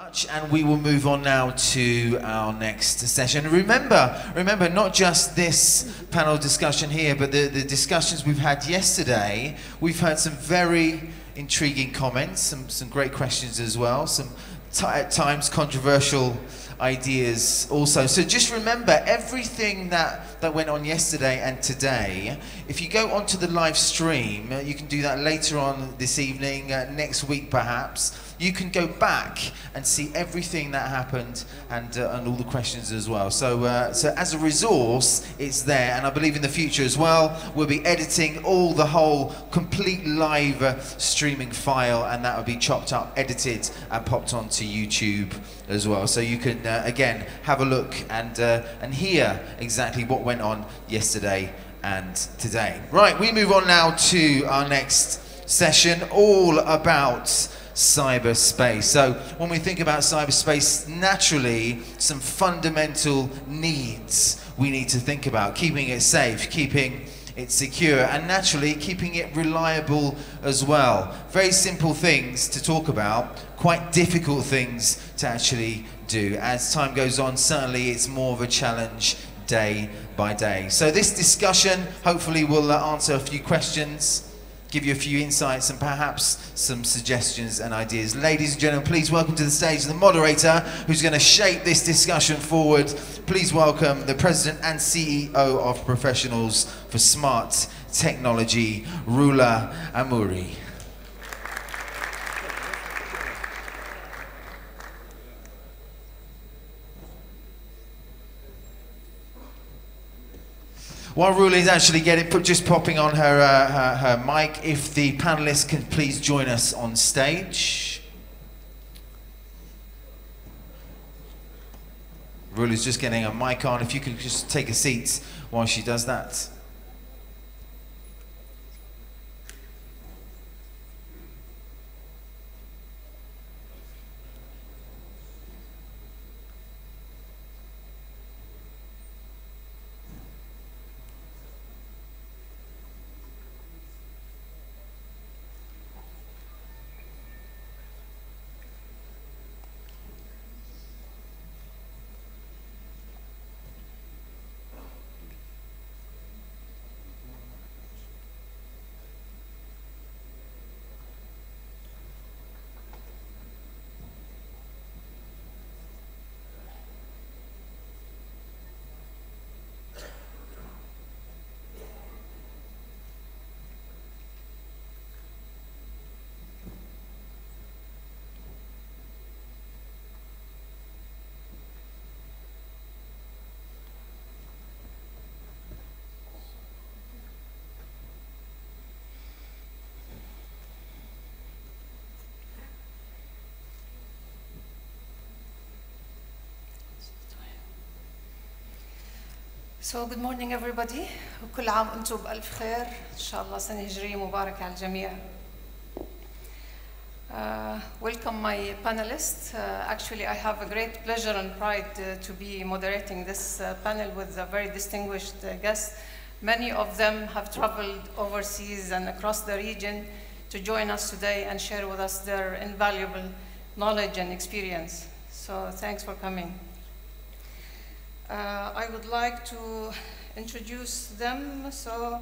Much, and we will move on now to our next session. Remember, not just this panel discussion here, but the discussions we've had yesterday. We've heard some very intriguing comments, some great questions as well, some at times controversial ideas also. So just remember everything that went on yesterday and today. If you go onto the live stream, you can do that later on this evening, next week perhaps. You can go back and see everything that happened and all the questions as well. So, so as a resource, it's there, and I believe in the future as well, we'll be editing the whole complete live streaming file, and that will be chopped up, edited, and popped onto YouTube as well. So you can again have a look and hear exactly what went on yesterday and today. Right, we move on now to our next session, all about cyberspace. So when we think about cyberspace, naturally some fundamental needs we need to think about: keeping it safe, keeping it secure, and naturally keeping it reliable as well. Very simple things to talk about, quite difficult things to actually do. As time goes on, certainly it's more of a challenge day by day. So this discussion hopefully will answer a few questions, give you a few insights, and perhaps some suggestions and ideas. Ladies and gentlemen, please welcome to the stage the moderator who's going to shape this discussion forward. Please welcome the President and CEO of Professionals for Smart Technology, Rula Amouri. While Rula is actually just popping on her mic, if the panelists can please join us on stage. Rula's just getting a mic on. If you could just take a seat while she does that. So good morning everybody. وكل عام وانتم بألف خير. إن شاء الله سنة هجرية مباركة على الجميع. Welcome my panelists. Actually, I have a great pleasure and pride to be moderating this panel with a very distinguished guests. Many of them have traveled overseas and across the region to join us today and share with us their invaluable knowledge and experience. So thanks for coming. I would like to introduce them. So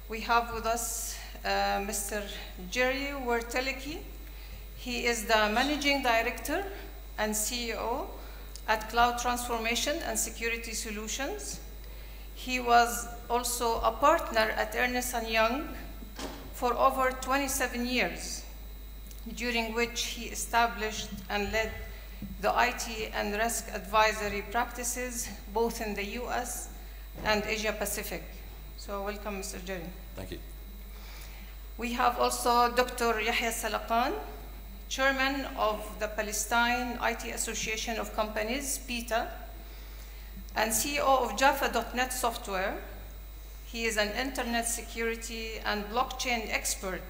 we have with us Mr. Jerry Wertelecki. He is the Managing Director and CEO at Cloud Transformation and Security Solutions. He was also a partner at Ernst & Young for over 27 years, during which he established and led the IT and risk advisory practices, both in the US and Asia Pacific. So welcome, Mr. Jerry. Thank you. We have also Dr. Yahya Salaqan, Chairman of the Palestine IT Association of Companies, PITA, and CEO of Jaffa.net Software. He is an internet security and blockchain expert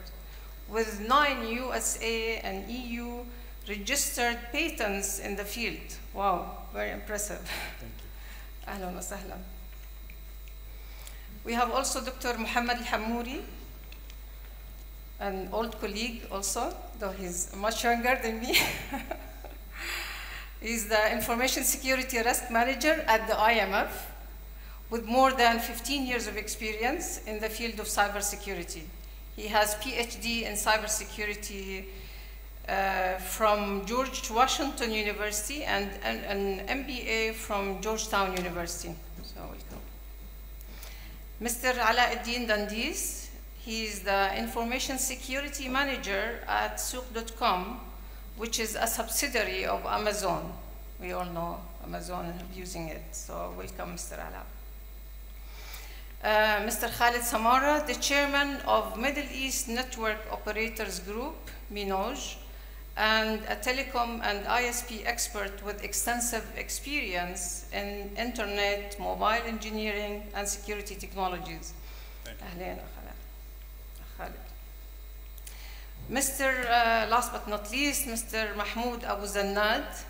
with 9 USA and EU registered patents in the field. Wow, very impressive. Thank you. Ahlan wa sahlan. We have also Dr. Muhammad Al-Hammouri, an old colleague also, though he's much younger than me. He's the Information Security Risk Manager at the IMF with more than 15 years of experience in the field of cybersecurity. He has PhD in cybersecurity from George Washington University and an MBA from Georgetown University. So welcome. Mr. Alauddin Dandiz, he's the Information Security Manager at Souq.com, which is a subsidiary of Amazon. We all know Amazon using it, so welcome, Mr. Ala. Mr. Khalid Samara, the chairman of Middle East Network Operators Group, MINOJ, and a telecom and ISP expert with extensive experience in internet, mobile engineering, and security technologies. Mr. Last but not least, Mr. Mahmoud Abu Zannad,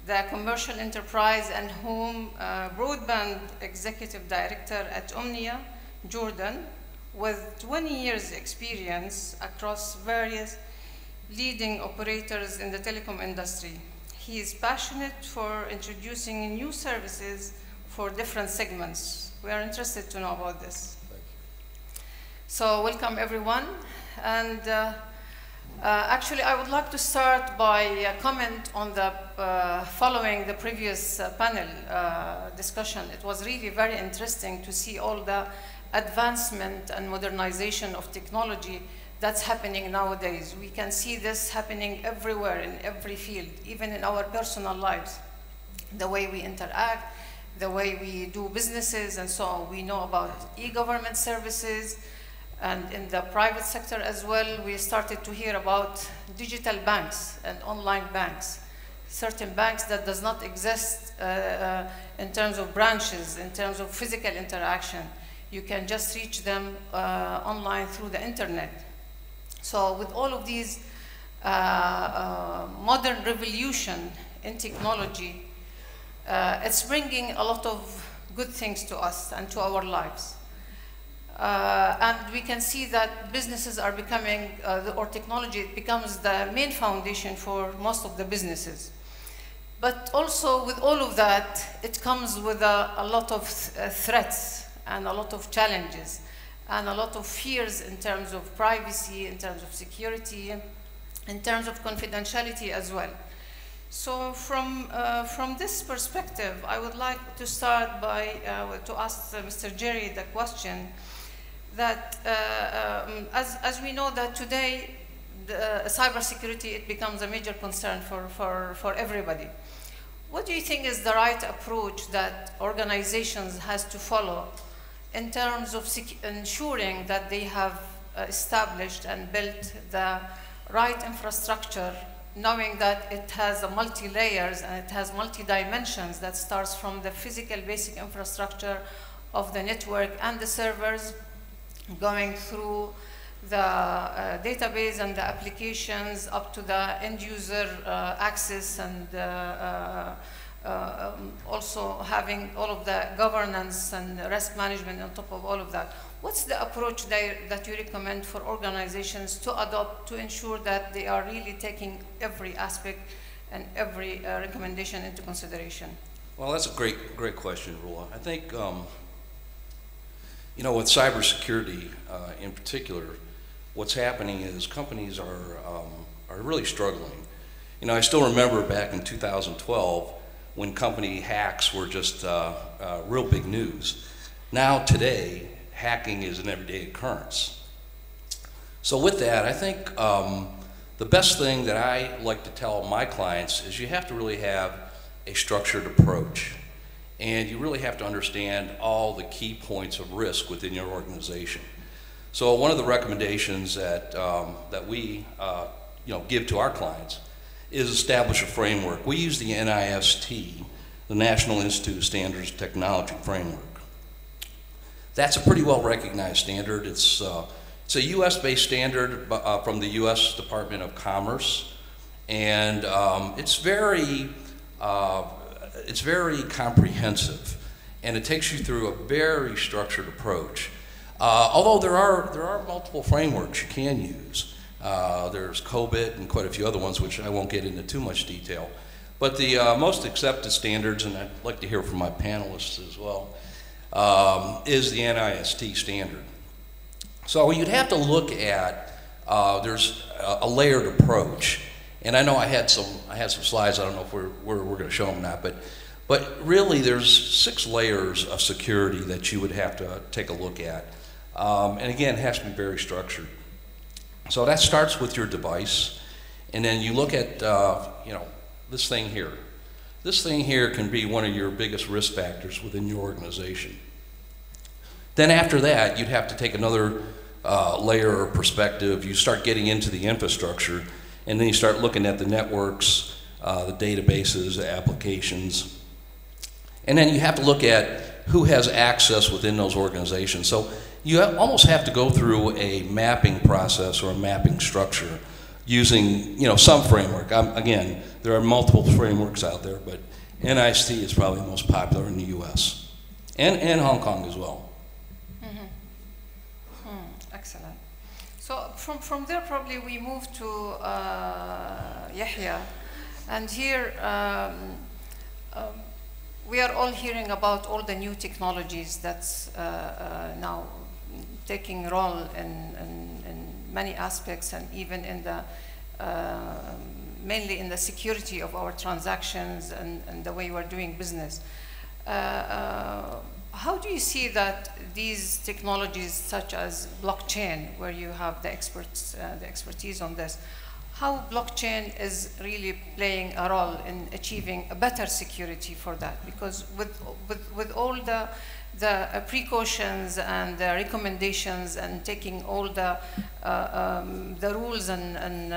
the Commercial Enterprise and Home Broadband Executive Director at Omnia, Jordan, with 20 years experience across various leading operators in the telecom industry. He is passionate for introducing new services for different segments. We are interested to know about this. Thank you. So welcome everyone. And actually, I would like to start by a comment on the following the previous panel discussion. It was really very interesting to see all the advancement and modernization of technology that's happening nowadays. We can see this happening everywhere in every field, even in our personal lives. The way we interact, the way we do businesses and so on. We know about e-government services, and in the private sector as well, we started to hear about digital banks and online banks. Certain banks that does not exist in terms of branches, in terms of physical interaction. You can just reach them online through the internet. So with all of these modern revolution in technology, it's bringing a lot of good things to us and to our lives. And we can see that businesses are becoming, or technology becomes the main foundation for most of the businesses. But also with all of that, it comes with a lot of threats and a lot of challenges and a lot of fears in terms of privacy, in terms of security, in terms of confidentiality as well. So from this perspective, I would like to start by, to ask Mr. Jerry the question that as we know that today, cybersecurity, it becomes a major concern for everybody. What do you think is the right approach that organizations has to follow in terms of ensuring that they have established and built the right infrastructure, knowing that it has multi-layers and it has multi-dimensions that starts from the physical basic infrastructure of the network and the servers, going through the database and the applications up to the end user access, and also having all of the governance and risk management on top of all of that. What's the approach that you recommend for organizations to adopt to ensure that they are really taking every aspect and every recommendation into consideration? Well, that's a great question, Rula. I think, you know, with cybersecurity in particular, what's happening is companies are really struggling. You know, I still remember back in 2012 when company hacks were just real big news. Now today, hacking is an everyday occurrence. So with that, I think the best thing that I like to tell my clients is you have to really have a structured approach. And you really have to understand all the key points of risk within your organization. So one of the recommendations that we give to our clients is establish a framework. We use the NIST, the National Institute of Standards and Technology framework. That's a pretty well recognized standard. It's a US-based standard from the US Department of Commerce, and it's very comprehensive, and it takes you through a very structured approach. Although there are multiple frameworks you can use. There's COBIT and quite a few other ones, which I won't get into too much detail. But the most accepted standards, and I'd like to hear from my panelists as well, is the NIST standard. So you'd have to look at, there's a layered approach. And I know I had some slides, I don't know if we're going to show them or not, but really there's 6 layers of security that you would have to take a look at. And again, it has to be very structured. So that starts with your device, and then you look at, you know, this thing here. This thing here can be one of your biggest risk factors within your organization. Then after that, you'd have to take another layer or perspective. You start getting into the infrastructure, and then you start looking at the networks, the databases, the applications. And then you have to look at who has access within those organizations. So you almost have to go through a mapping process or a mapping structure using, you know, some framework. Again, there are multiple frameworks out there, but NIST is probably the most popular in the US and Hong Kong as well. Excellent. So from there, probably we move to Yahya, and here we are all hearing about all the new technologies that's now taking role in many aspects, and even in the mainly in the security of our transactions and the way we're doing business. How do you see that these technologies, such as blockchain, where you have the expertise on this, how blockchain is really playing a role in achieving a better security for that? Because with all the precautions and the recommendations and taking all the rules and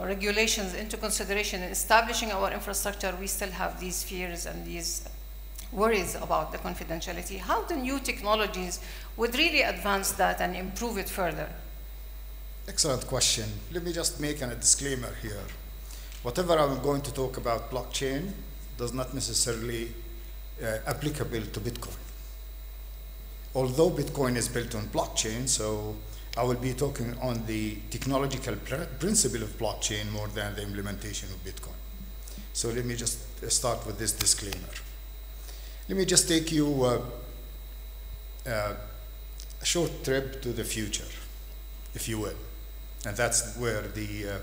regulations into consideration in establishing our infrastructure, we still have these fears and these worries about the confidentiality. How the new technologies would really advance that and improve it further? Excellent question. Let me just make a disclaimer here. Whatever I'm going to talk about blockchain does not necessarily applicable to Bitcoin. Although Bitcoin is built on blockchain, so I will be talking on the technological principle of blockchain more than the implementation of Bitcoin. So let me just start with this disclaimer. Let me just take you a short trip to the future, if you will. And that's where the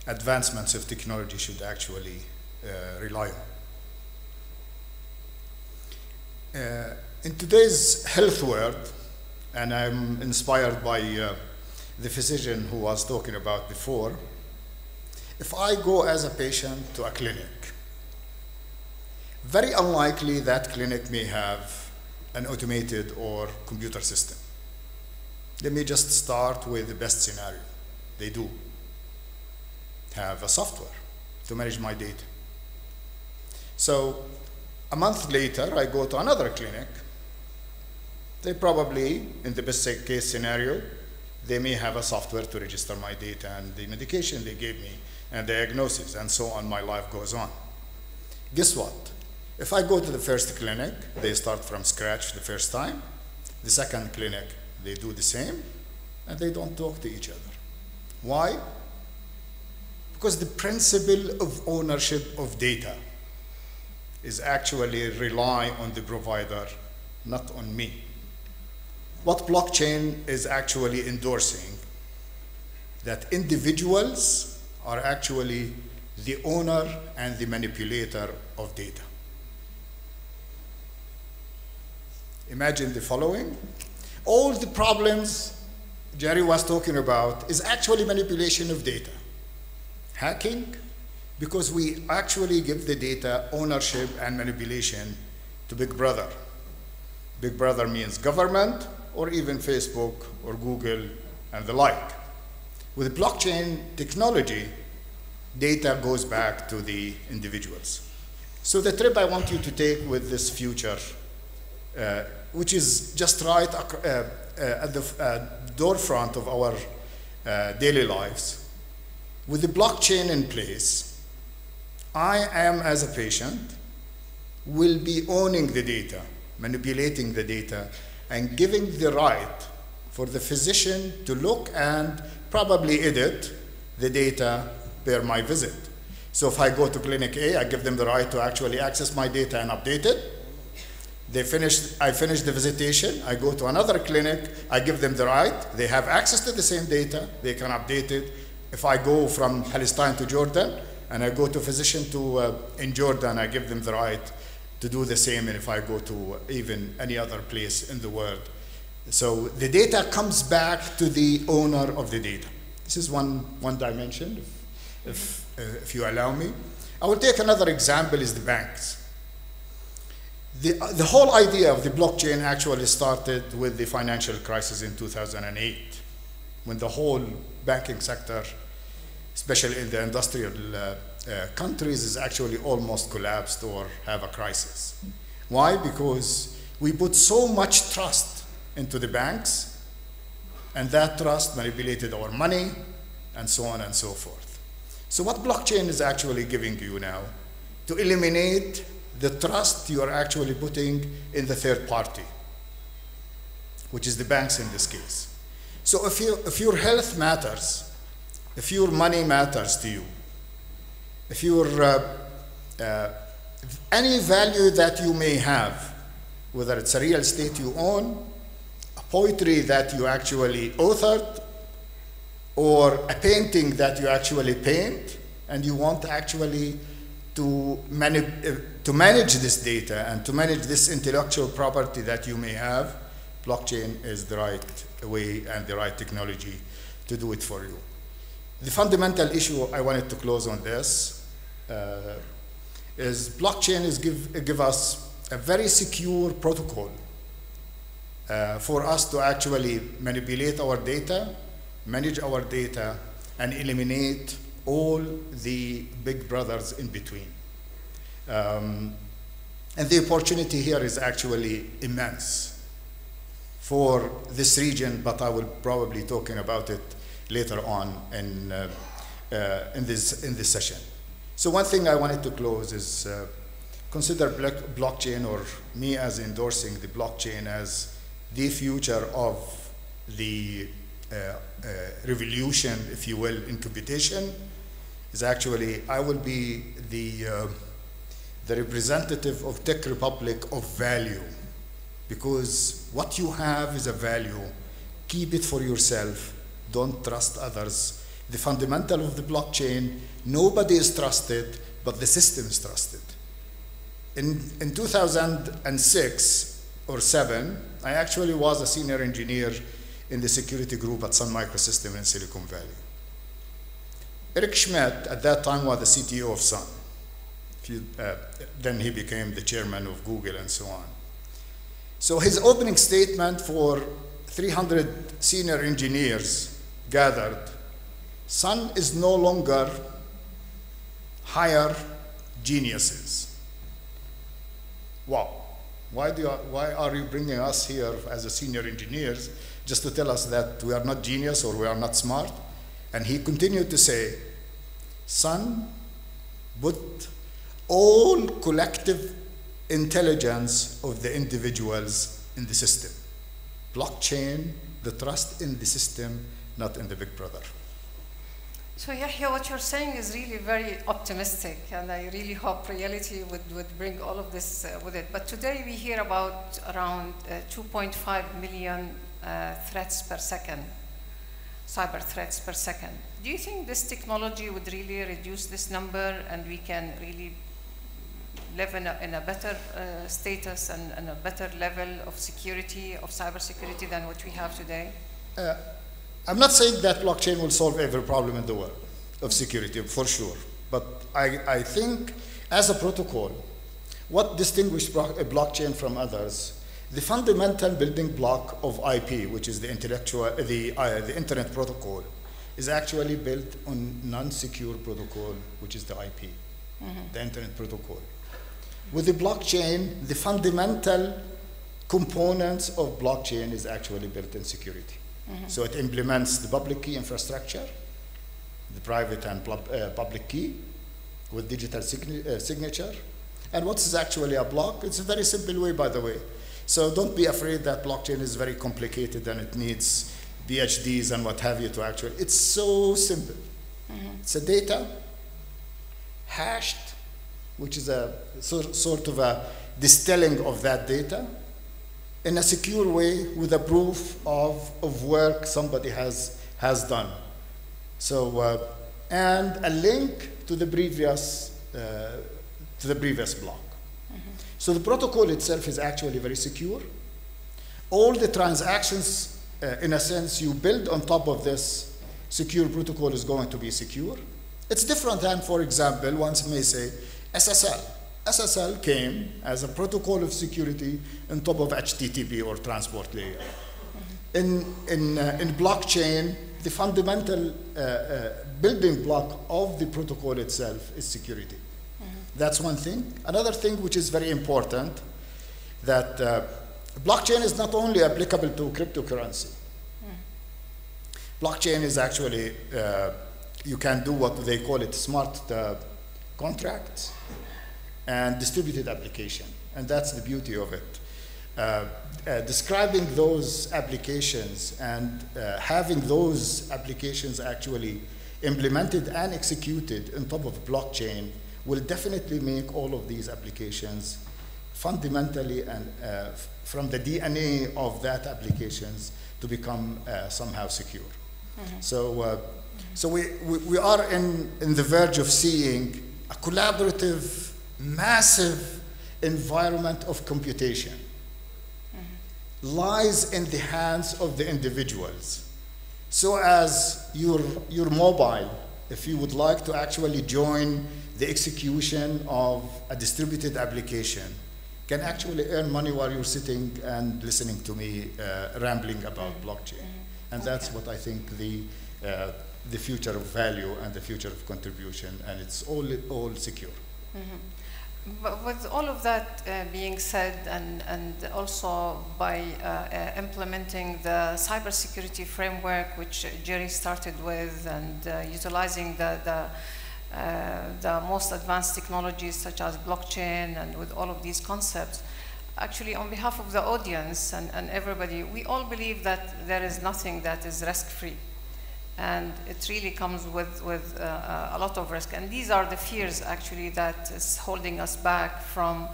advancements of technology should actually rely on. In today's health world, and I'm inspired by the physician who was talking about before, if I go as a patient to a clinic, very unlikely that clinic may have an automated or computer system. Let me just start with the best scenario. They do have a software to manage my data. So a month later, I go to another clinic. They probably, in the best case scenario, they may have a software to register my data and the medication they gave me and diagnosis, and so on. My life goes on. Guess what? If I go to the first clinic, they start from scratch the first time. The second clinic, they do the same, and they don't talk to each other. Why? Because the principle of ownership of data is actually rely on the provider, not on me. What blockchain is actually endorsing, that individuals are actually the owner and the manipulator of data. Imagine the following. All the problems Jerry was talking about is actually manipulation of data. Hacking, because we actually give the data ownership and manipulation to Big Brother. Big Brother means government, or even Facebook or Google and the like. With blockchain technology, data goes back to the individuals. So the trip I want you to take with this future, which is just right at the door front of our daily lives. With the blockchain in place, I am, as a patient, will be owning the data, manipulating the data, and giving the right for the physician to look and probably edit the data per my visit. So if I go to clinic A, I give them the right to actually access my data and update it. I finish the visitation, I go to another clinic, I give them the right, they have access to the same data, they can update it. If I go from Palestine to Jordan, and I go to a physician in Jordan, I give them the right to do the same, and if I go to even any other place in the world. So the data comes back to the owner of the data. This is one dimension, if you allow me. I will take another example is the banks. The whole idea of the blockchain actually started with the financial crisis in 2008, when the whole banking sector, especially in the industrial countries, is actually almost collapsed or have a crisis. Why? Because we put so much trust into the banks, and that trust manipulated our money, and so on and so forth. So what blockchain is actually giving you now? To eliminate the trust you are actually putting in the third party, which is the banks in this case. So if your health matters, if your money matters to you, if your any value that you may have, whether it's a real estate you own, a poetry that you actually authored, or a painting that you actually paint, and you want actually to manage this data and to manage this intellectual property that you may have, blockchain is the right way and the right technology to do it for you. The fundamental issue I wanted to close on this is blockchain is give us a very secure protocol for us to actually manipulate our data, manage our data, and eliminate all the big brothers in between. And the opportunity here is actually immense for this region, but I will probably talking about it later on in this session. So one thing I wanted to close is consider blockchain, or me as endorsing the blockchain as the future of the revolution, if you will, in computation. Is actually, I will be the representative of Tech Republic of value, because what you have is a value. Keep it for yourself. Don't trust others. The fundamental of the blockchain, nobody is trusted, but the system is trusted. In 2006 or 7, I actually was a senior engineer in the security group at Sun Microsystems in Silicon Valley. Eric Schmidt at that time was the CTO of Sun. Then he became the chairman of Google and so on. So his opening statement for 300 senior engineers gathered, Sun is no longer hire geniuses. Wow. Why are you bringing us here as a senior engineers just to tell us that we are not genius or we are not smart? And he continued to say, Sun, put all collective intelligence of the individuals in the system. Blockchain, the trust in the system, not in the big brother. So Yahya, what you're saying is really very optimistic, and I really hope reality would bring all of this with it. But today we hear about around 2.5 million threats per second, cyber threats per second. Do you think this technology would really reduce this number, and we can really live in a better status and a better level of security, of cyber security, than what we have today? I'm not saying that blockchain will solve every problem in the world of security, for sure. But I think as a protocol, what distinguishes blockchain from others, the fundamental building block of IP, which is the internet protocol, is actually built on non-secure protocol, which is the IP, the internet protocol. With the blockchain, the fundamental components of blockchain is actually built in security. So it implements the public key infrastructure, the private and public key with digital signature. And what is actually a block? It's a very simple way, by the way. So don't be afraid that blockchain is very complicated and it needs PhDs and what have you to actually. It's so simple. It's a data hashed, which is a sort of a distilling of that data in a secure way with a proof of work somebody has done. So, and a link to the previous block. So the protocol itself is actually very secure. All the transactions, in a sense, you build on top of this secure protocol is going to be secure. It's different than, for example, one may say SSL. SSL came as a protocol of security on top of HTTP or transport layer. In blockchain, the fundamental building block of the protocol itself is security. That's one thing. Another thing which is very important, that blockchain is not only applicable to cryptocurrency. Blockchain is actually, you can do what they call it smart contracts and distributed application. And that's the beauty of it. Describing those applications and having those applications actually implemented and executed on top of blockchain will definitely make all of these applications fundamentally and from the DNA of that applications to become somehow secure. So we are in the verge of seeing a collaborative, massive environment of computation lies in the hands of the individuals. So as your mobile, if you would like to actually join the execution of a distributed application, can actually earn money while you're sitting and listening to me rambling about blockchain. And that's what I think the future of value and the future of contribution, and it's all secure. But with all of that being said, and also by implementing the cybersecurity framework, which Jerry started with, and utilizing the most advanced technologies such as blockchain, and with all of these concepts, actually on behalf of the audience and everybody, we all believe that there is nothing that is risk-free. And it really comes with a lot of risk. And these are the fears, actually, that is holding us back from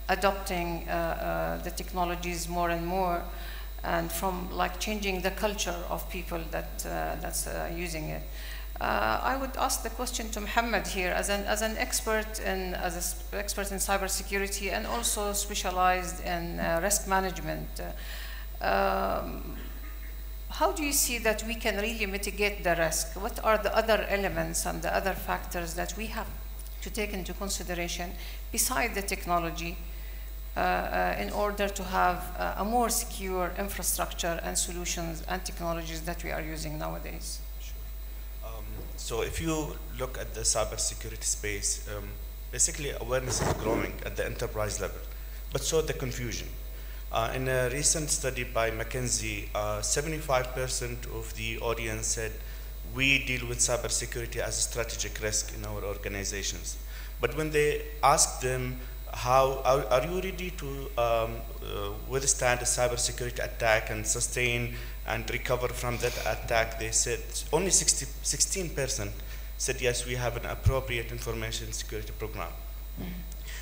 adopting the technologies more and more, and from changing the culture of people that's using it. I would ask the question to Mohammed here, as an expert in cybersecurity and also specialized in risk management. How do you see that we can really mitigate the risk? What are the other elements and the other factors that we have to take into consideration beside the technology in order to have a more secure infrastructure and solutions and technologies that we are using nowadays? Sure. So if you look at the cybersecurity space, basically awareness is growing at the enterprise level, but so the confusion. In a recent study by McKinsey, 75% of the audience said we deal with cybersecurity as a strategic risk in our organizations. But when they asked them, how are you ready to withstand a cybersecurity attack and sustain and recover from that attack, they said only 16% said yes, we have an appropriate information security program.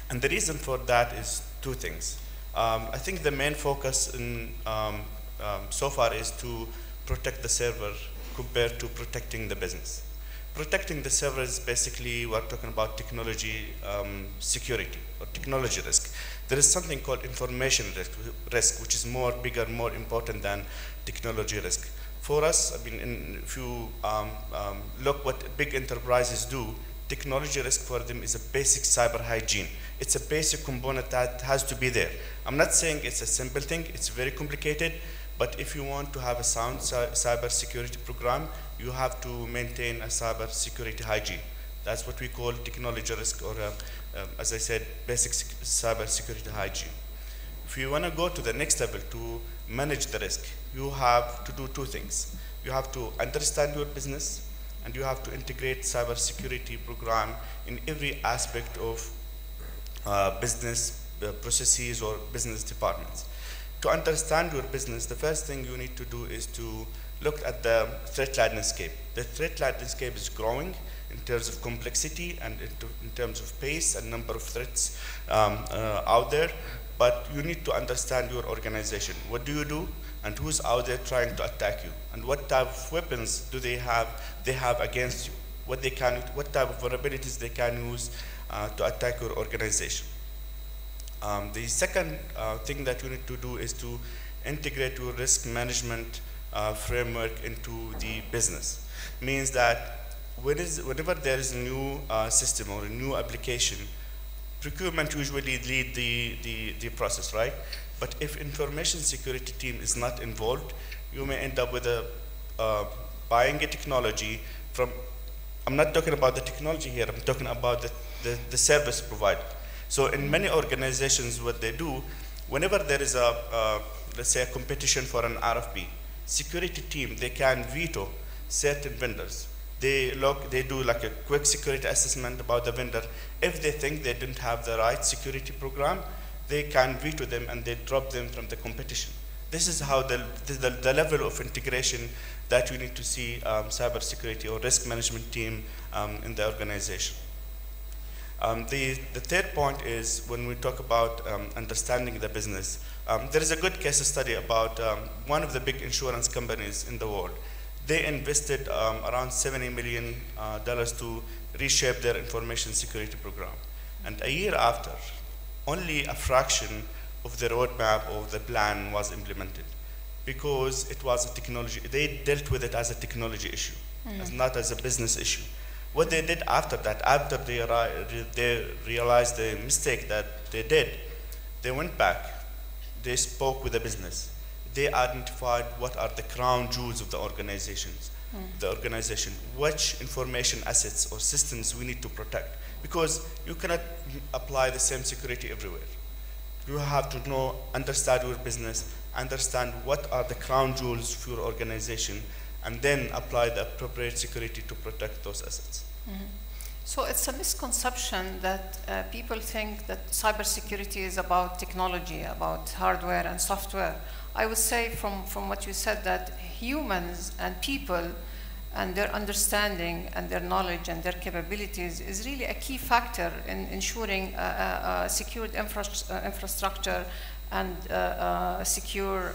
And the reason for that is two things. I think the main focus so far is to protect the server compared to protecting the business. Protecting the server is basically, we're talking about technology security or technology risk. There is something called information risk, which is bigger, more important than technology risk. For us, I mean, if you look what big enterprises do, technology risk for them is a basic cyber hygiene. It's a basic component that has to be there. I'm not saying it's a simple thing, it's very complicated, but if you want to have a sound cyber security program, you have to maintain a cyber security hygiene. That's what we call technology risk, or as I said, basic cyber security hygiene. If you want to go to the next level to manage the risk, you have to do two things. You have to understand your business, and you have to integrate cyber security program in every aspect of business processes or business departments. To understand your business, the first thing you need to do is to look at the threat landscape. The threat landscape is growing in terms of complexity and in terms of pace and number of threats out there. But you need to understand your organization. What do you do? And who's out there trying to attack you? And what type of weapons do they have against you? What type of vulnerabilities they can use to attack your organization. The second thing that you need to do is to integrate your risk management framework into the business. Means that whenever there is a new system or a new application, procurement usually lead the process, right? But if information security team is not involved, you may end up with buying a technology from, I'm not talking about the technology here, I'm talking about the service provider. So in many organizations, what they do, whenever there is let's say a competition for an RFP, security team, they can veto certain vendors. They do like a quick security assessment about the vendor. If they think they didn't have the right security program, they can veto them and they drop them from the competition. This is how the level of integration that you need to see cybersecurity or risk management team in the organization. The third point is when we talk about understanding the business. There is a good case study about one of the big insurance companies in the world. They invested around $70 million to reshape their information security program. And a year after, only a fraction of the roadmap or the plan was implemented because it was a technology. They dealt with it as a technology issue, as not as a business issue. What they did after that, after they realized the mistake that they did, they went back, they spoke with the business. They identified what are the crown jewels of the organizations, which information assets or systems we need to protect. Because you cannot apply the same security everywhere. You have to understand your business, understand what are the crown jewels for your organization, and then apply the appropriate security to protect those assets. So it's a misconception that people think that cybersecurity is about technology, about hardware and software. I would say from what you said that humans and people and their understanding and their knowledge and their capabilities is really a key factor in ensuring a secured infrastructure and secure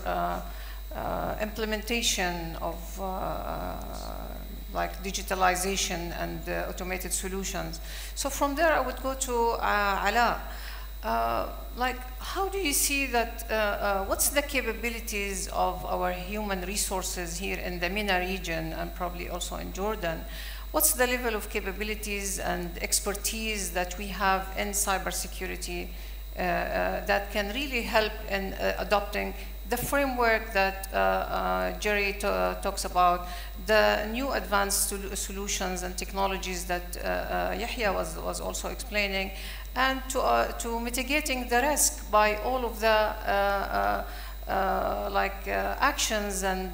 implementation of like digitalization and automated solutions. So from there I would go to Ala. Like, how do you see that, what's the capabilities of our human resources here in the MENA region and probably also in Jordan? What's the level of capabilities and expertise that we have in cybersecurity that can really help in adopting the framework that Jerry talks about, the new advanced solutions and technologies that Yahya was also explaining, and to mitigating the risk by all of the actions and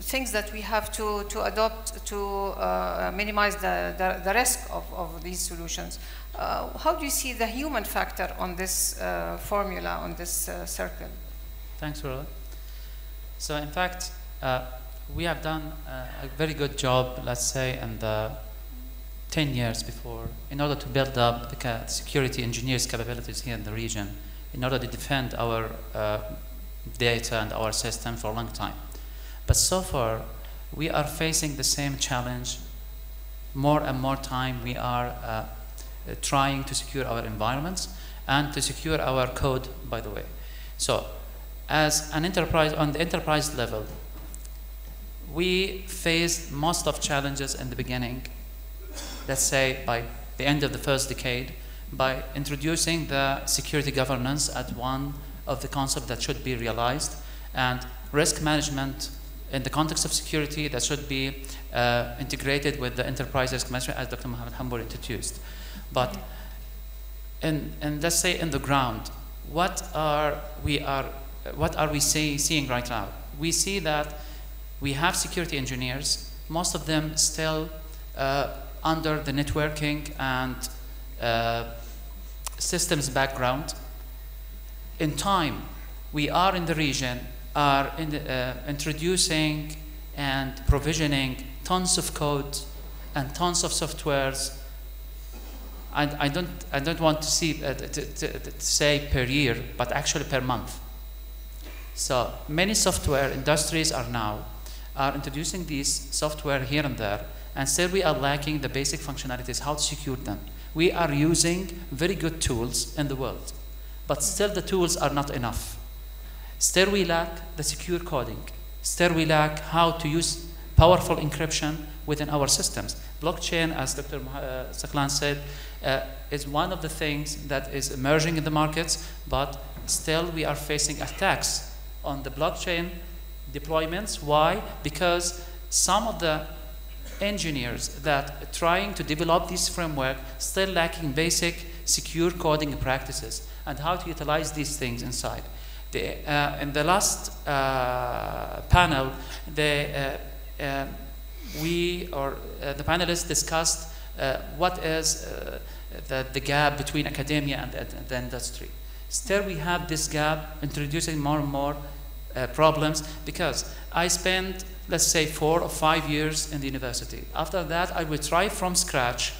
things that we have to adopt to minimize the risk of these solutions. How do you see the human factor on this formula, on this circle? Thanks, Rola. So in fact, we have done a very good job, let's say, in the 10 years before, in order to build up the security engineers' capabilities here in the region, in order to defend our data and our system for a long time. But so far, we are facing the same challenge. More and more time, we are trying to secure our environments and to secure our code, by the way. So, as an enterprise, on the enterprise level, we faced most of challenges in the beginning, let's say by the end of the first decade, by introducing the security governance as one of the concepts that should be realized, and risk management in the context of security that should be integrated with the enterprise risk management, as Dr. Mohammed Hambour introduced. But let's say in the ground, what are we seeing right now? We see that we have security engineers, most of them still under the networking and systems background. In time, we are in the region, are introducing and provisioning tons of code and tons of softwares. I don't want to say per year, but actually per month. So many software industries are introducing these software here and there, and still we are lacking the basic functionalities, how to secure them. We are using very good tools in the world, but still the tools are not enough. Still we lack the secure coding. Still we lack how to use powerful encryption within our systems. Blockchain, as Dr. Saklan said, is one of the things that is emerging in the markets, but still we are facing attacks on the blockchain deployments. Why? Because some of the engineers that are trying to develop this framework still lacking basic secure coding practices and how to utilize these things inside. In the last panel, the panelists discussed what is the gap between academia and the industry. Still we have this gap, introducing more and more problems, because I spent, let's say, 4 or 5 years in the university. After that, I will try from scratch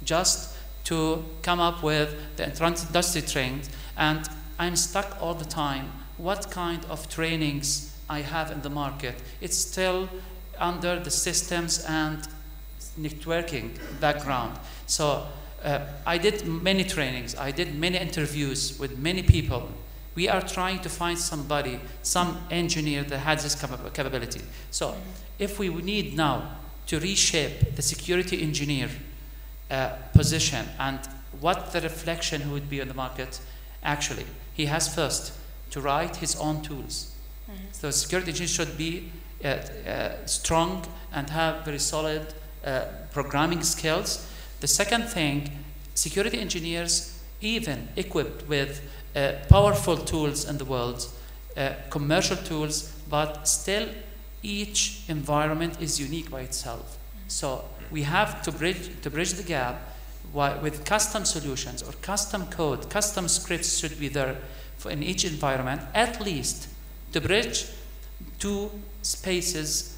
just to come up with the industry trends, and I'm stuck all the time. What kind of trainings I have in the market? It's still under the systems and networking background. So I did many trainings, I did many interviews with many people. We are trying to find somebody, some engineer that has this capability. So if we need now to reshape the security engineer position and what the reflection would be on the market, actually, he has first to write his own tools. So security engineer should be strong and have very solid programming skills. The second thing, security engineers, even equipped with powerful tools in the world, commercial tools, but still each environment is unique by itself. So we have to bridge the gap with custom solutions or custom code, custom scripts should be there in each environment, at least to bridge 2 spaces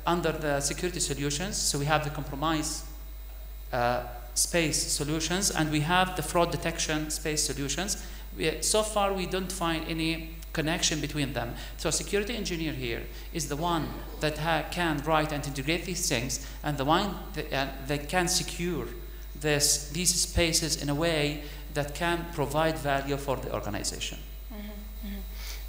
under the security solutions. So we have the compromise space solutions, and we have the fraud detection space solutions. So far, we don't find any connection between them. So a security engineer here is the one that can write and integrate these things, and the one that can secure these spaces in a way that can provide value for the organization.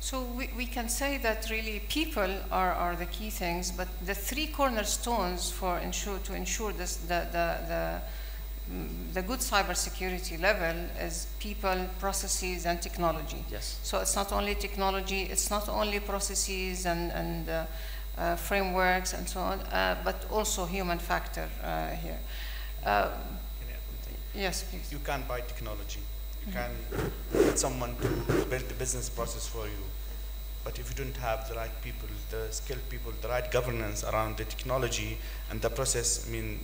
So we can say that really people are the key things, but the 3 cornerstones to ensure this, the good cybersecurity level is people, processes, and technology. Yes. So it's not only technology, it's not only processes and frameworks and so on, but also human factor here. Yes, please. You can't buy technology. You can get someone to build the business process for you. But if you don't have the right people, the skilled people, the right governance around the technology and the process, I mean,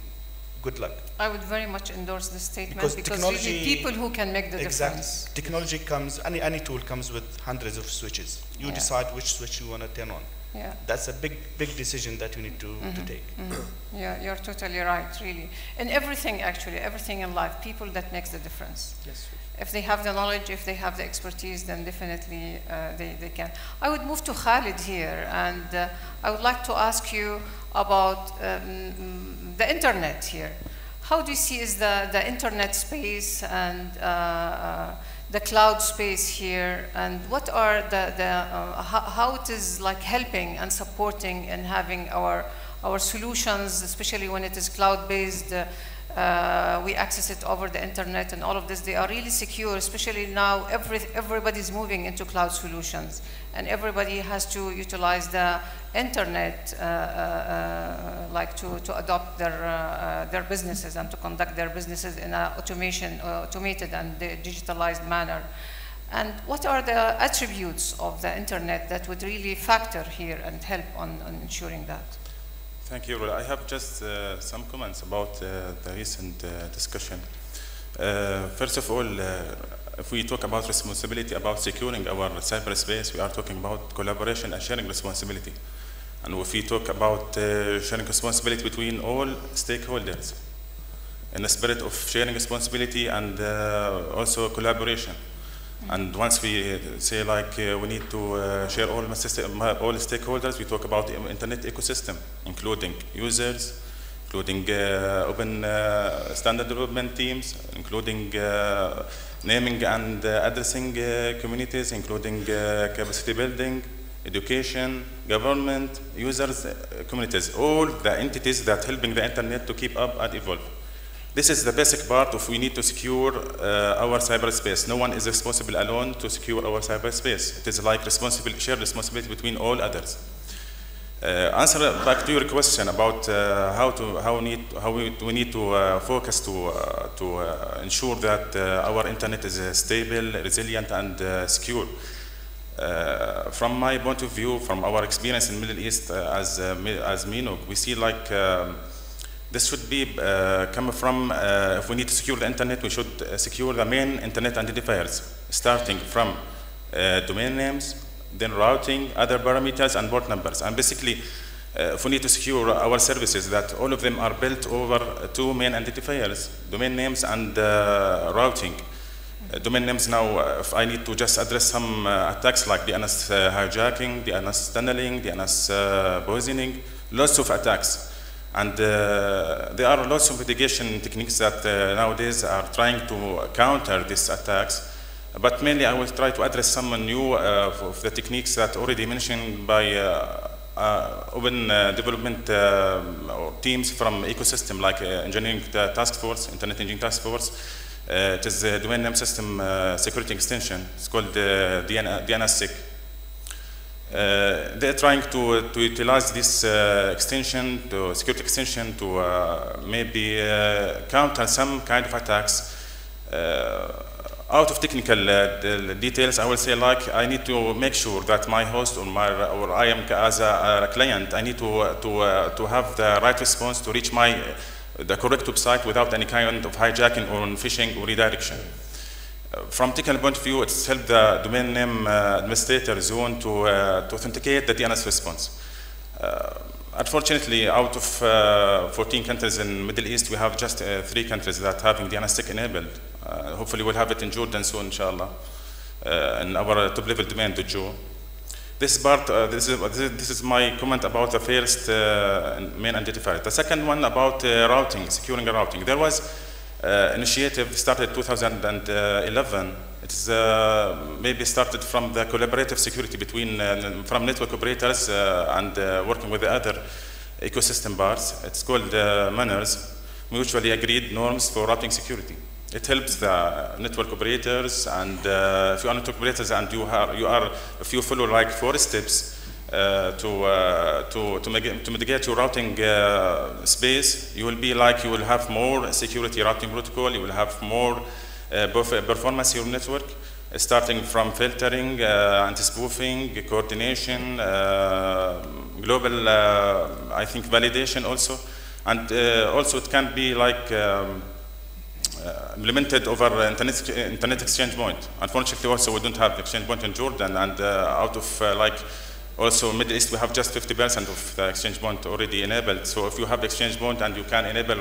good luck. I would very much endorse this statement because really people who can make the difference. Technology comes, any tool comes with hundreds of switches. You decide which switch you want to turn on. Yeah. That's a big decision that you need to take. Yeah, you're totally right, really. And everything, actually, everything in life, people that makes the difference. Yes. If they have the knowledge, if they have the expertise, then definitely they can. I would move to Khalid here, and I would like to ask you about the internet here. How do you see is the internet space and the cloud space here, and what are how it is like helping and supporting and having our solutions, especially when it is cloud-based, we access it over the internet and all of this, they are really secure, especially now everybody's moving into cloud solutions and everybody has to utilize the internet like to adopt their businesses and to conduct their businesses in an automated and digitalized manner. And what are the attributes of the internet that would really factor here and help on ensuring that? Thank you. I have just some comments about the recent discussion. First of all, if we talk about responsibility about securing our cyberspace, we are talking about collaboration and sharing responsibility. And if we talk about sharing responsibility between all stakeholders, in the spirit of sharing responsibility and also collaboration. And once we say like we need to share all stakeholders, we talk about the internet ecosystem, including users, including open standard development teams, including naming and addressing communities, including capacity building, education, government, users, communities, all the entities that helping the internet to keep up and evolve. This is the basic part of we need to secure our cyberspace. No one is responsible alone to secure our cyberspace. It is like shared responsibility between all others. Answer back to your question about how we need to focus to ensure that our internet is stable, resilient, and secure. From my point of view, from our experience in Middle East as MINOG, we see like this should be come from, if we need to secure the internet, we should secure the main internet identifiers, starting from domain names, then routing, other parameters, and port numbers. And basically, if we need to secure our services, that all of them are built over two main identifiers, domain names and routing. Domain names now, if I need to just address some attacks like DNS hijacking, DNS tunneling, DNS poisoning, lots of attacks. And there are lots of mitigation techniques that nowadays are trying to counter these attacks. But mainly I will try to address some new of the techniques that already mentioned by open development or teams from ecosystem like engineering task force, internet engineering task force. It is a domain name system security extension. It's called DNSSEC. They're trying to utilize this security extension to maybe counter some kind of attacks. Out of technical details, I will say like I need to make sure that my host or I am as a client, I need to have the right response to reach the correct website without any kind of hijacking or phishing or redirection. From technical point of view, it's helped the domain name administrator zone to authenticate the DNS response. Unfortunately, out of 14 countries in Middle East, we have just 3 countries that having DNSSEC enabled. Hopefully, we'll have it in Jordan soon, inshallah, in our top-level domain, Dojo. This part, this is my comment about the first main identifier. The second one about routing, securing routing. There was initiative started 2011. It's maybe started from the collaborative security between from network operators and working with the other ecosystem parts. It's called MANNERS, mutually agreed norms for routing security. It helps the network operators, and if you are network operators and if you follow like 4 steps to mitigate your routing space, you will have more security routing protocol. You will have more performance in your network, starting from filtering, anti-spoofing, coordination, global, I think, validation also, and also it can be like implemented over internet exchange point. Unfortunately, also we don't have exchange point in Jordan, and out of also Middle East, we have just 50% of the exchange point already enabled. So if you have exchange point and you can enable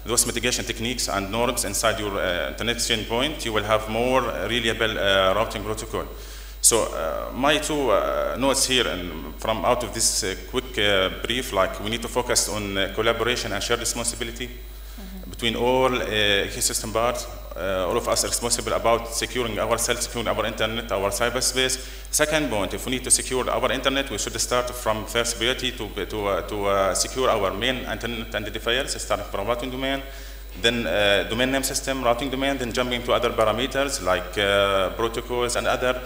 those mitigation techniques and norms inside your internet exchange point, you will have more reliable routing protocol. So my 2 notes here, and from out of this quick brief, we need to focus on collaboration and shared responsibility between all ecosystem parts. All of us are responsible about securing ourselves, securing our internet, our cyberspace. Second point, if we need to secure our internet, we should start from first priority to secure our main internet identifiers, starting from routing domain, then domain name system, routing domain, then jumping to other parameters like protocols and other,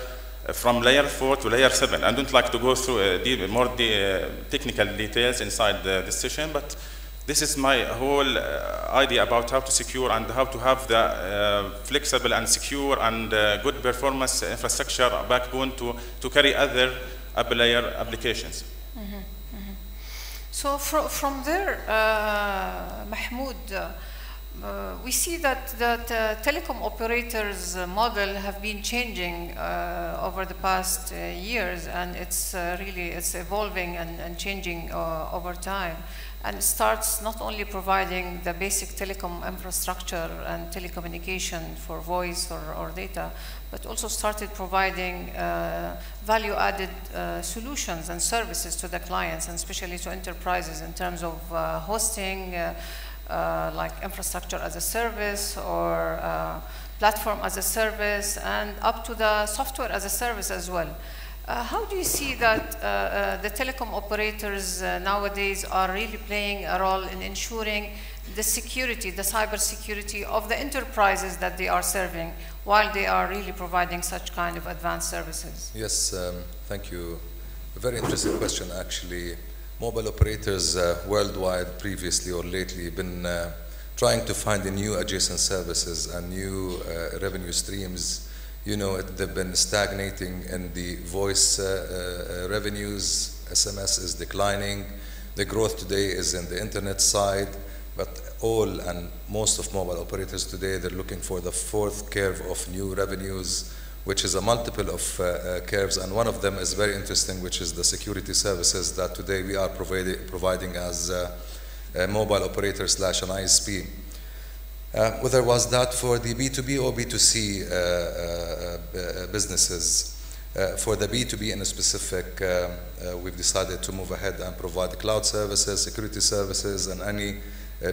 from layer 4 to layer 7. I don't like to go through more technical details inside this session, but this is my whole idea about how to secure and how to have the flexible and secure and good performance infrastructure backbone to carry other upper-layer applications. So from there, Mahmoud, We see that telecom operators' model have been changing over the past years, and it's evolving and changing over time. And it starts not only providing the basic telecom infrastructure and telecommunication for voice or data, but also started providing value-added solutions and services to the clients, and especially to enterprises in terms of hosting, like infrastructure as a service or platform as a service, and up to the software as a service as well. How do you see that the telecom operators nowadays are really playing a role in ensuring the security, the cyber security of the enterprises that they are serving, while they are really providing such kind of advanced services? Yes, thank you. A very interesting question, actually. Mobile operators worldwide, previously or lately, been trying to find the new adjacent services and new revenue streams. You know, they've been stagnating in the voice revenues. SMS is declining. The growth today is in the internet side, but all and most of mobile operators today, they're looking for the fourth curve of new revenues, which is a multiple of curves, and one of them is very interesting, which is the security services that today we are providing as a mobile operator / an ISP. Whether was that for the B2B or B2C businesses. For the B2B in a specific, we've decided to move ahead and provide cloud services, security services, and any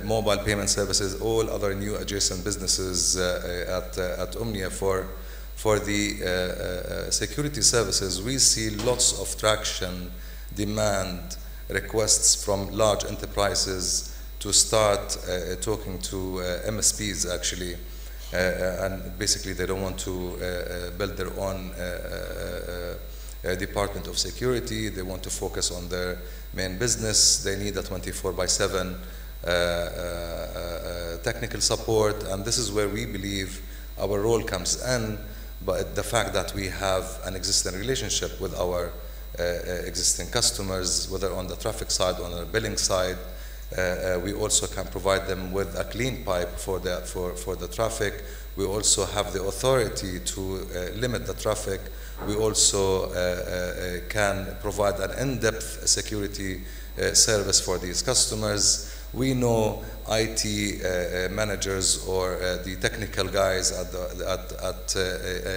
mobile payment services, all other new adjacent businesses at Omnia. For the security services, we see lots of traction, demand, requests from large enterprises to start talking to MSPs, actually, and basically they don't want to build their own department of security. They want to focus on their main business. They need a 24/7 technical support, and this is where we believe our role comes in. But the fact that we have an existing relationship with our existing customers, whether on the traffic side or on the billing side, we also can provide them with a clean pipe for the traffic. We also have the authority to limit the traffic. We also can provide an in-depth security service for these customers. We know IT managers or the technical guys at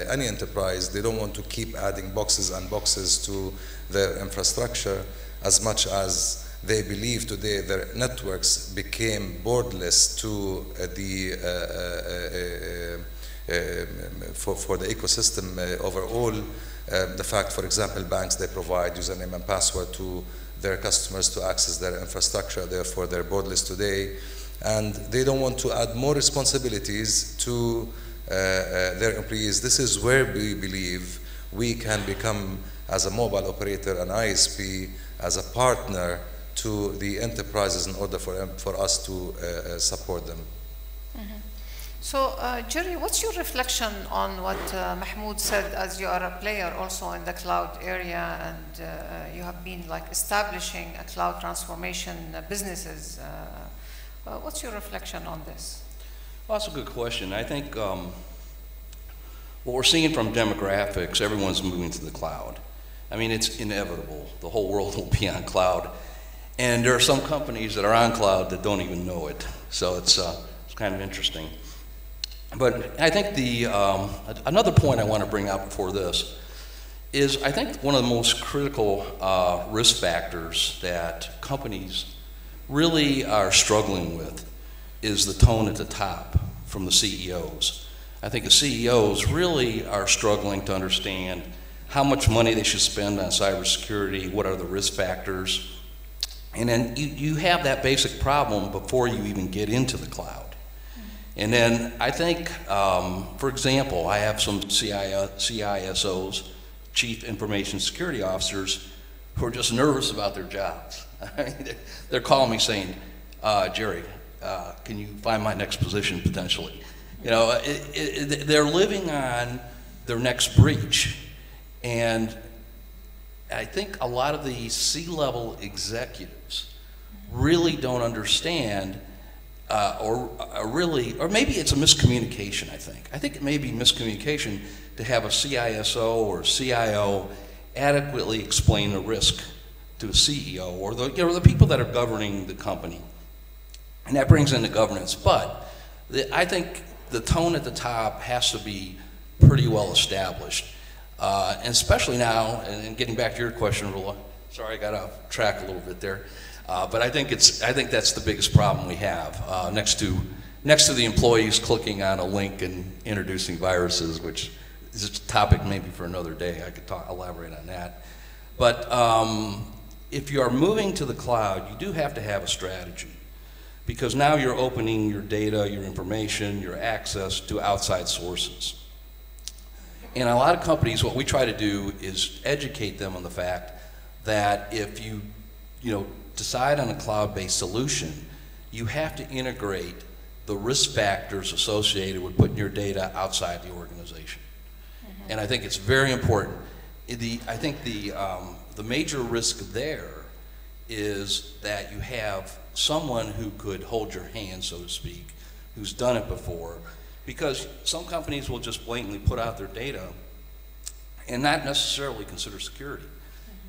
any enterprise, they don't want to keep adding boxes and boxes to their infrastructure, as much as they believe today their networks became borderless to for the ecosystem overall. The fact, for example, banks, they provide username and password to their customers to access their infrastructure, therefore they're borderless today. And they don't want to add more responsibilities to their employees. This is where we believe we can become, as a mobile operator, an ISP, as a partner to the enterprises in order for us to support them. Mm-hmm. So, Jerry, what's your reflection on what Mahmoud said, as you are a player also in the cloud area, and you have been like establishing a cloud transformation businesses? What's your reflection on this? Well, that's a good question. I think what we're seeing from demographics, everyone's moving to the cloud. I mean, it's inevitable. The whole world will be on cloud. And there are some companies that are on cloud that don't even know it. So it's kind of interesting. But I think another point I want to bring out before this is I think one of the most critical risk factors that companies really are struggling with is the tone at the top from the CEOs. I think the CEOs really are struggling to understand how much money they should spend on cybersecurity, what are the risk factors, and then you have that basic problem before you even get into the cloud. And then I think, for example, I have some CISOs, Chief Information Security Officers, who are just nervous about their jobs. They're calling me saying, Jerry, can you find my next position potentially? You know, they're living on their next breach. And I think a lot of the C-level executives really don't understand or maybe it's a miscommunication, I think. I think it may be miscommunication to have a CISO or CIO adequately explain the risk to a CEO or the people that are governing the company. And that brings in the governance. But I think the tone at the top has to be pretty well established. And especially now, and getting back to your question, Rula, sorry I got off track a little bit there. But I think that's the biggest problem we have, next to the employees clicking on a link and introducing viruses, which is a topic maybe for another day. I could elaborate on that. But if you are moving to the cloud, you do have to have a strategy, because now you're opening your data, your information, your access to outside sources. And a lot of companies, what we try to do is educate them on the fact that if you decide on a cloud-based solution, you have to integrate the risk factors associated with putting your data outside the organization. Mm-hmm. And I think it's very important. I think the major risk there is that you have someone who could hold your hand, so to speak, who's done it before, because some companies will just blatantly put out their data and not necessarily consider security.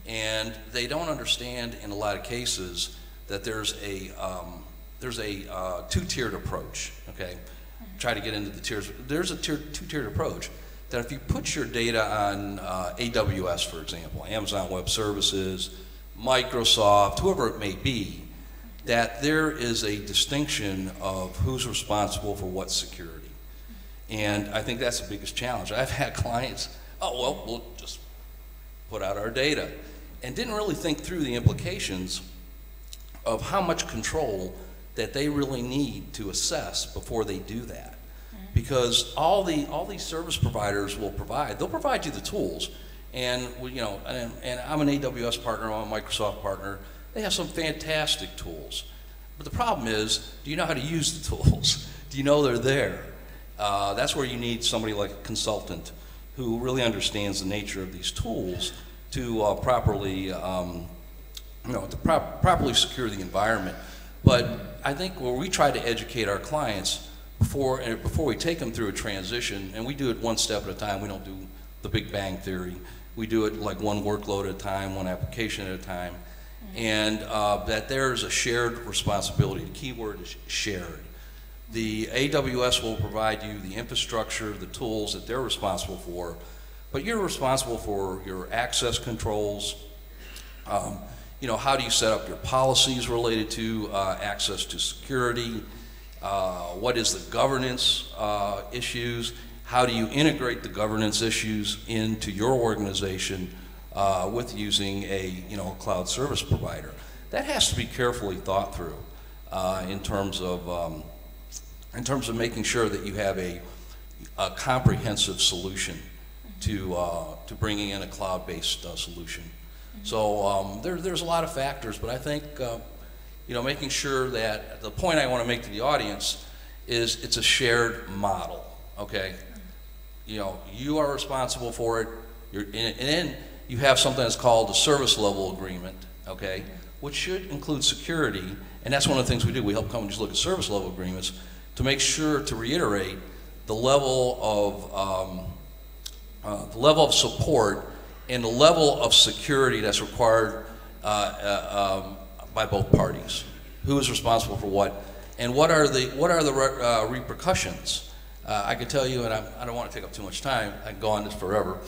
And they don't understand in a lot of cases that there's a two-tiered approach, okay? Try to get into the tiers. There's a two-tiered approach that if you put your data on AWS, for example, Amazon Web Services, Microsoft, whoever it may be, that there is a distinction of who's responsible for what security. And I think that's the biggest challenge. I've had clients, oh, well, we'll just put out our data, and didn't really think through the implications of how much control that they really need to assess before they do that. Because all these service providers will they'll provide you the tools. And and I'm an AWS partner, I'm a Microsoft partner. They have some fantastic tools. But the problem is, do you know how to use the tools? Do you know they're there? That's where you need somebody like a consultant who really understands the nature of these tools to properly properly secure the environment. But I think where we try to educate our clients before we take them through a transition, and we do it one step at a time. We don't do the Big Bang Theory. We do it like one workload at a time, one application at a time, and that there's a shared responsibility. The key word is shared. The AWS will provide you the infrastructure, the tools that they're responsible for, but you're responsible for your access controls. How do you set up your policies related to access to security? What is the governance issues? How do you integrate the governance issues into your organization with using a cloud service provider? That has to be carefully thought through in terms of making sure that you have a comprehensive solution to bringing in a cloud-based solution. So there's a lot of factors, but I think making sure that the point I want to make to the audience is it's a shared model. Okay, you are responsible for it. And then you have something that's called a service level agreement. Okay, which should include security, and that's one of the things we do. We help companies look at service level agreements to make sure to reiterate the level of support and the level of security that's required by both parties. Who is responsible for what, and what are the repercussions? I can tell you, and I don't want to take up too much time. I can go on this forever,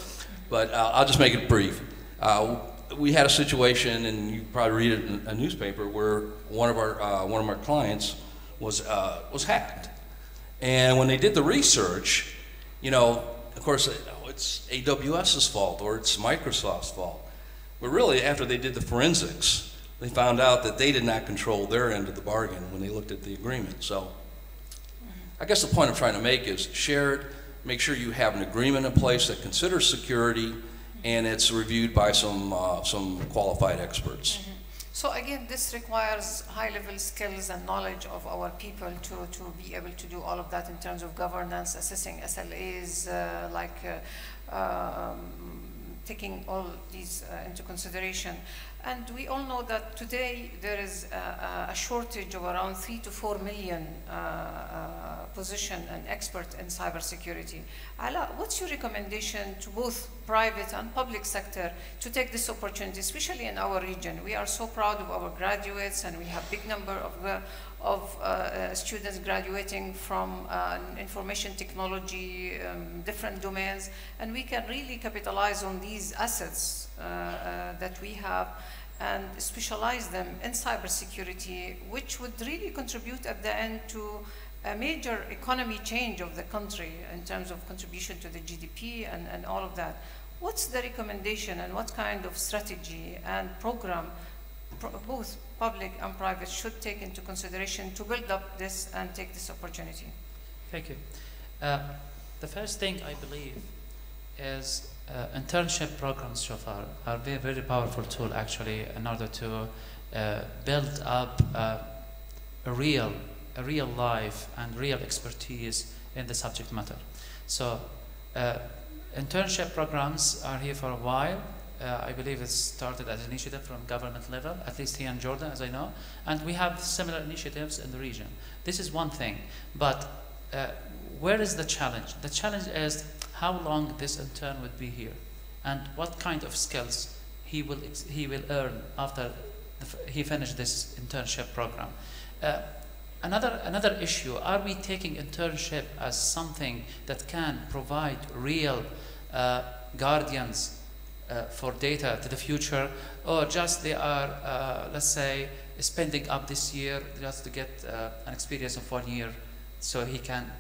but I'll just make it brief. We had a situation, and you probably read it in a newspaper, where one of our clients was hacked, and when they did the research, of course, it's AWS's fault or it's Microsoft's fault. But really, after they did the forensics, they found out that they did not control their end of the bargain when they looked at the agreement. So I guess the point I'm trying to make is share it, make sure you have an agreement in place that considers security, and it's reviewed by some qualified experts. Mm-hmm. So again, this requires high-level skills and knowledge of our people to be able to do all of that in terms of governance, assessing SLAs, taking all these into consideration. And we all know that today there is a shortage of around 3 to 4 million position and expert in cybersecurity. Ala, what's your recommendation to both private and public sector to take this opportunity, especially in our region? We are so proud of our graduates, and we have big number of students graduating from information technology, different domains, and we can really capitalize on these assets that we have and specialize them in cybersecurity, which would really contribute at the end to a major economy change of the country in terms of contribution to the GDP and all of that. What's the recommendation, and what kind of strategy and program both public and private should take into consideration to build up this and take this opportunity? Thank you. The first thing I believe is internship programs so far are very, very powerful tool actually in order to build up a real life and real expertise in the subject matter. So internship programs are here for a while. I believe it started as an initiative from government level, at least here in Jordan, as I know, and we have similar initiatives in the region. This is one thing, but where is the challenge? The challenge is how long this intern would be here, and what kind of skills he will earn after he finished this internship program. Another issue: are we taking internship as something that can provide real guardians for data to the future, or just they are, let's say, spending up this year just to get an experience of 1 year so he can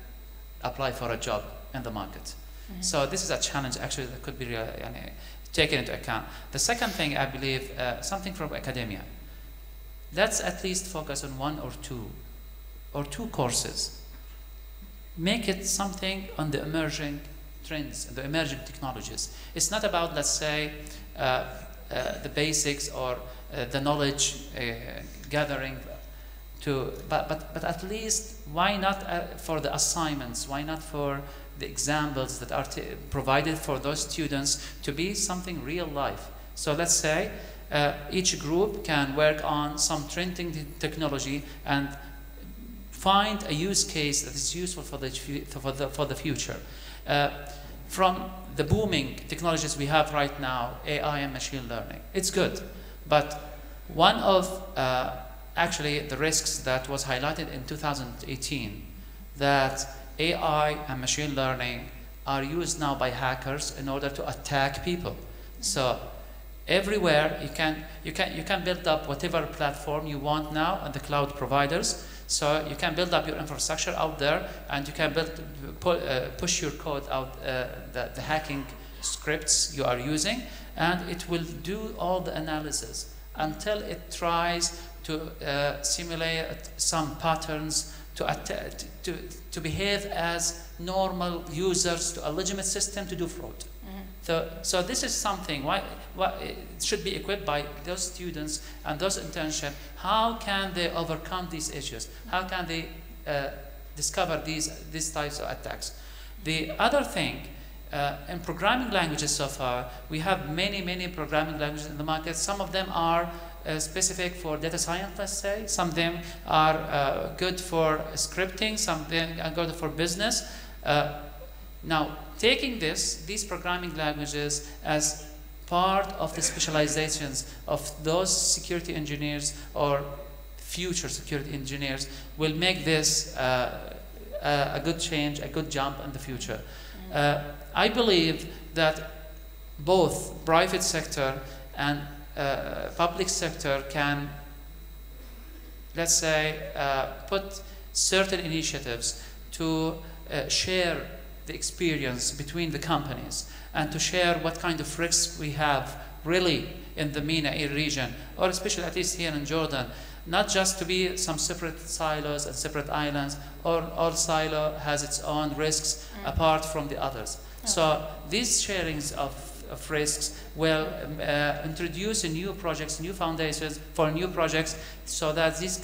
apply for a job in the market? So this is a challenge actually that could be taken into account. The second thing, I believe, something from academia. Let's at least focus on 1 or two courses. Make it something on the emerging trends, the emerging technologies. It's not about, let's say, the basics or the knowledge gathering, but at least, why not for the assignments? Why not for the examples that are provided for those students to be something real life? So let's say each group can work on some trending technology and find a use case that is useful for the future. From the booming technologies we have right now, AI and machine learning, it's good, but one of actually the risks that was highlighted in 2018, that AI and machine learning are used now by hackers in order to attack people. So everywhere you can build up whatever platform you want now on the cloud providers. So you can build up your infrastructure out there, and you can push your code out, the hacking scripts you are using, and it will do all the analysis until it tries to simulate some patterns to behave as normal users to a legitimate system to do fraud. So this is something why it should be equipped by those students and those internships. How can they overcome these issues? How can they discover these types of attacks? The other thing, in programming languages so far, we have many programming languages in the market. Some of them are specific for data science, let's say. Some of them are good for scripting. Some of them are good for business. Now, taking these programming languages as part of the specializations of those security engineers or future security engineers will make this a good change, a good jump in the future. I believe that both private sector and public sector can, let's say, put certain initiatives to share the experience between the companies and to share what kind of risks we have really in the MENA region, or especially at least here in Jordan, not just to be some separate silos and separate islands, or all silo has its own risks apart from the others. So these sharings of of risks, will introduce new projects, new foundations for new projects, so that this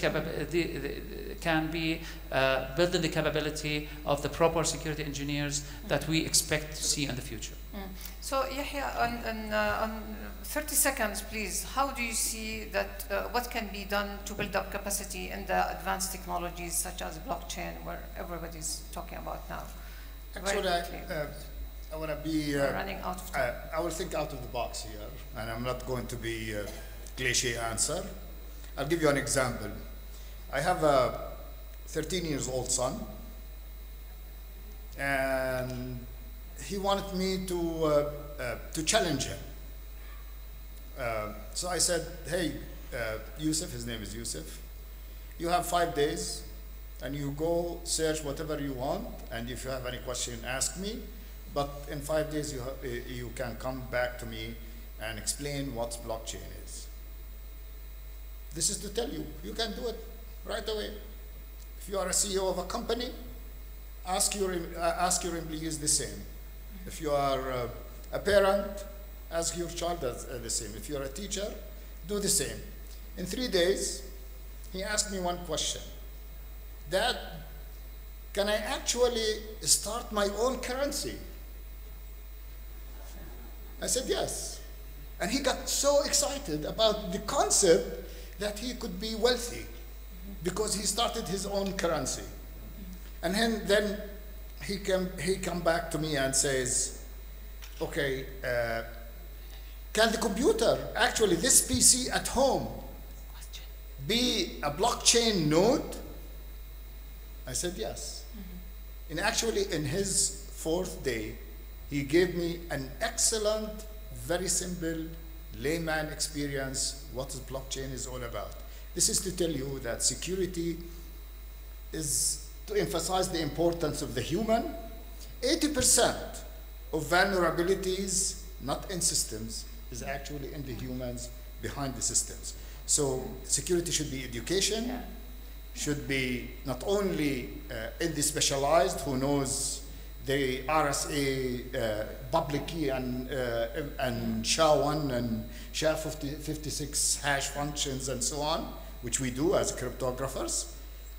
can be building the capability of the proper security engineers that we expect to see in the future. So Yahya, on 30 seconds, please, how do you see that, what can be done to build up capacity in the advanced technologies such as blockchain, where everybody's talking about now? Actually, I want to be, we're running out of time. I will think out of the box here, and I'm not going to be a cliche answer. I'll give you an example. I have a 13-year-old son, and he wanted me to challenge him. So I said, hey, Yusuf, his name is Yusuf, you have 5 days, and you go search whatever you want, and if you have any question, ask me. But in 5 days, you can come back to me and explain what blockchain is. This is to tell you, you can do it right away. If you are a CEO of a company, ask your employees the same. If you are a parent, ask your child the same. If you're a teacher, do the same. In 3 days, he asked me one question. Dad, can I actually start my own currency? I said yes. And he got so excited about the concept that he could be wealthy because he started his own currency. And then he come back to me and says, okay, can the computer, actually this PC at home, be a blockchain node? I said yes. And actually in his 4th day, he gave me an excellent, very simple layman experience what blockchain is all about. This is to tell you that security is to emphasize the importance of the human. 80% of vulnerabilities, not in systems, is actually in the humans behind the systems. So security should be education, should be not only in the specialized who knows the RSA public key and SHA-1 and SHA-56 hash functions and so on, which we do as cryptographers.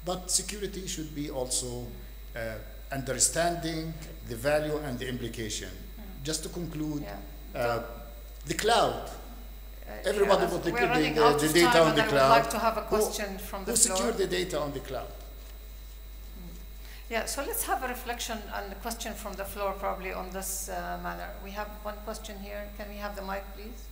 But security should be also understanding the value and the implication. Just to conclude, the cloud. Everybody will take the data on the cloud. I would like to have a question from the floor. Who secure the data on the cloud? Yeah, so let's have a reflection and a question from the floor probably on this manner. We have one question here. Can we have the mic, please?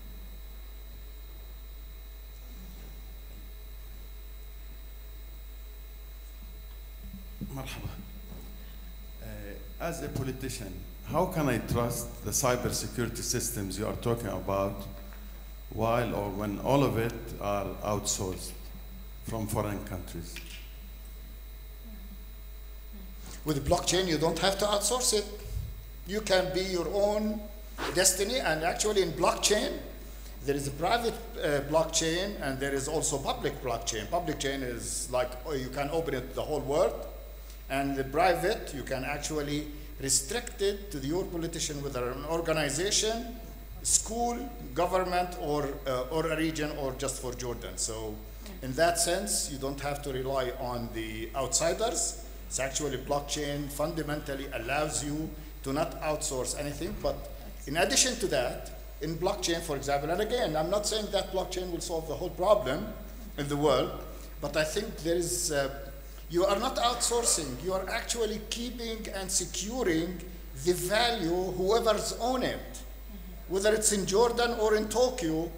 Marhaba. As a politician, how can I trust the cybersecurity systems you are talking about while or when all of it are outsourced from foreign countries? With blockchain, you don't have to outsource it. You can be your own destiny, and actually in blockchain, there is a private blockchain and there is also public blockchain. Public chain is like, you can open it to the whole world, and the private, you can actually restrict it to your politician, whether an organization, school, government, or a region, or just for Jordan. So in that sense, you don't have to rely on the outsiders. It's actually blockchain fundamentally allows you to not outsource anything. But in addition to that, in blockchain, for example, and again, I'm not saying that blockchain will solve the whole problem in the world, but I think there is, you are not outsourcing, you are actually keeping and securing the value whoever's own it. Whether it's in Jordan or in Tokyo,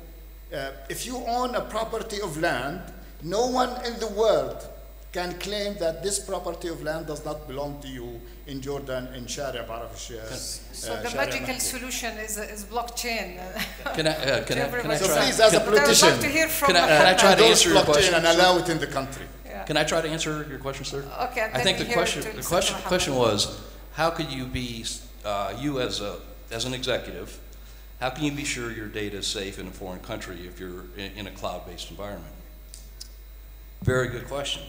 if you own a property of land, no one in the world can claim that this property of land does not belong to you in Jordan, in Sharia Barafish. So the magical solution is blockchain. Can I try? So please, as a politician, can I try to answer your question and allow it in the country? Yeah. Can I try to answer your question, sir? Okay. I think the question was, how could you be, you as an executive, how can you be sure your data is safe in a foreign country if you're in a cloud-based environment? Very good question.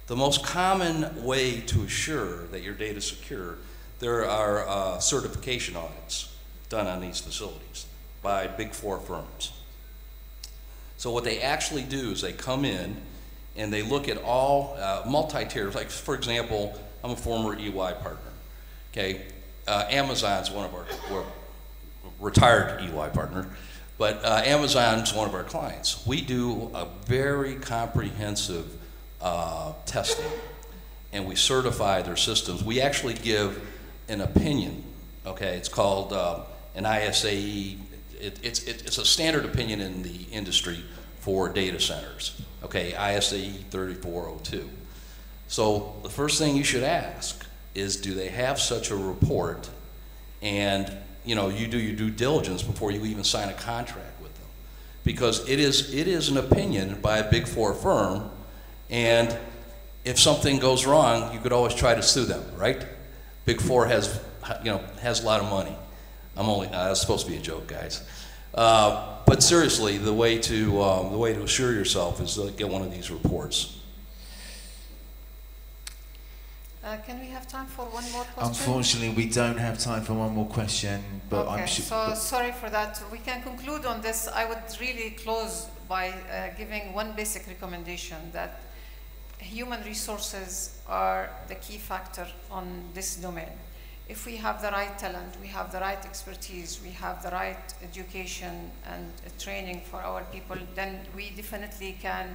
The most common way to assure that your data is secure, there are certification audits. done on these facilities by Big Four firms. So what they actually do is they come in and they look at all multi-tiers. Like, for example, I'm a former EY partner. Okay, Amazon's one of our retired EY partner, but Amazon's one of our clients. We do a very comprehensive testing, and we certify their systems. We actually give an opinion. Okay, it's called an ISAE. It's a standard opinion in the industry for data centers. Okay, ISAE 3402. So the first thing you should ask is, do they have such a report? And you know, you do your due diligence before you even sign a contract with them, because it is an opinion by a Big Four firm, and if something goes wrong, you could always try to sue them, right? Big Four has a lot of money. That's supposed to be a joke, guys. But seriously, the way to assure yourself is to get one of these reports. Can we have time for one more question? Unfortunately, we don't have time for one more question, but okay, I'm sure. So sorry for that. We can conclude on this. I would really close by giving one basic recommendation, that human resources are the key factor on this domain. If we have the right talent, we have the right expertise, we have the right education and training for our people, then we definitely can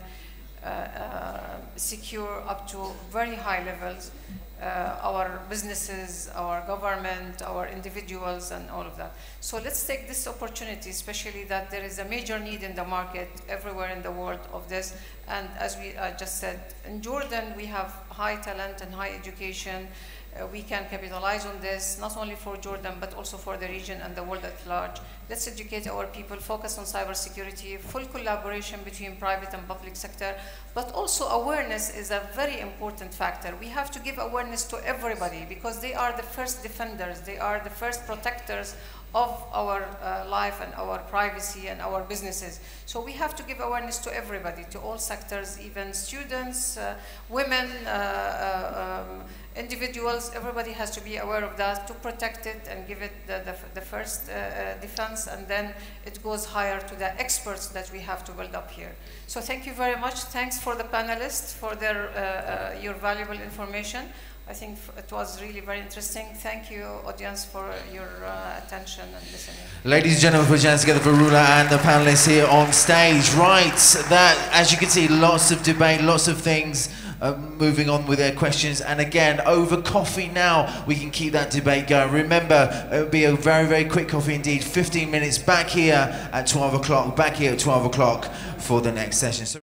secure up to very high levels our businesses, our government, our individuals, and all of that. So let's take this opportunity, especially that there is a major need in the market everywhere in the world of this. And as we just said, in Jordan we have high talent and high education. We can capitalize on this, not only for Jordan, but also for the region and the world at large. Let's educate our people, focus on cybersecurity, full collaboration between private and public sector, but also awareness is a very important factor. We have to give awareness to everybody, because they are the first defenders, they are the first protectors of our life and our privacy and our businesses. So we have to give awareness to everybody, to all sectors, even students, women, individuals. Everybody has to be aware of that, to protect it and give it the first defense, and then it goes higher to the experts that we have to build up here. So thank you very much. Thanks for the panelists for their your valuable information. I think it was really very interesting. Thank you, audience, for your attention and listening. Ladies and gentlemen, put your hands together for Rula and the panelists here on stage. Right, that, as you can see, lots of debate, lots of things moving on with their questions. And again, over coffee now, we can keep that debate going. Remember, it will be a very, very quick coffee indeed. 15 minutes back here at 12 o'clock, back here at 12 o'clock for the next session. So